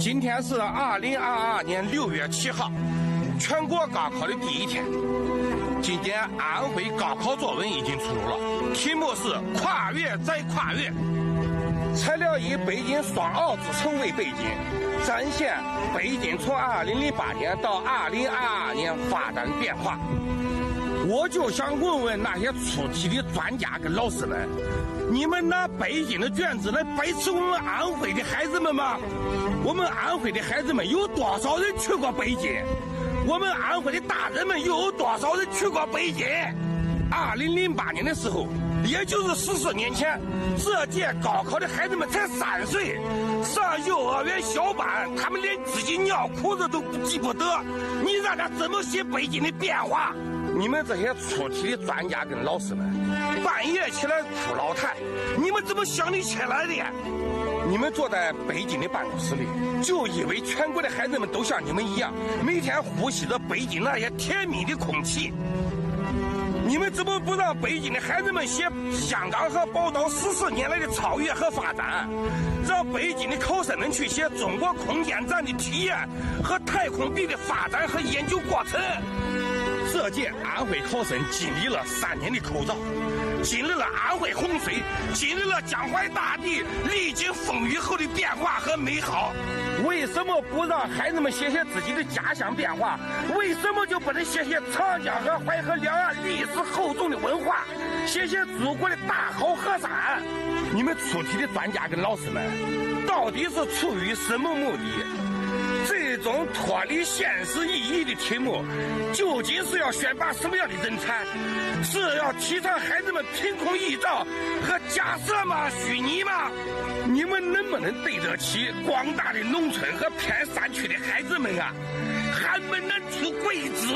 今天是2022年6月7号，全国高考的第一天。今年安徽高考作文已经出炉了，题目是“跨越再跨越”。材料以北京双奥之称为背景，展现北京从2008年到2022年发展变化。我就想问问那些出题的专家跟老师们，你们拿北京的卷子来背刺我们安徽的孩子们吗？我们安徽的孩子们有多少人去过北京？我们安徽的大人们又有多少人去过北京？2008年的时候，也就是14年前，这届高考的孩子们才3岁，上幼儿园小班，他们连自己尿裤子都记不得，你让他怎么写北京的变化？你们这些出题的专家跟老师们，半夜起来出老太，你们怎么想得起来的？你们坐在北京的办公室里，就以为全国的孩子们都像你们一样，每天呼吸着北京那些甜蜜的空气。你们怎么不让北京的孩子们写香港和宝岛14年来的超越和发展，让北京的考生们去写中国空间站的体验和太空笔的发展和研究过程？这届安徽考生经历了3年的口罩，经历了安徽洪水，经历了江淮大地历经风雨后的变化和美好。为什么不让孩子们写写自己的家乡变化？为什么就不能写写长江和淮河两岸历史厚重的文化，写写祖国的大好河山？你们出题的专家跟老师们，到底是出于什么目的？这种脱离现实意义的题目，究竟是要选拔什么样的人才？是要提倡孩子们凭空臆造和假设吗？虚拟吗？你们能不能对得起广大的农村和偏山区的孩子们啊？还不能出贵子。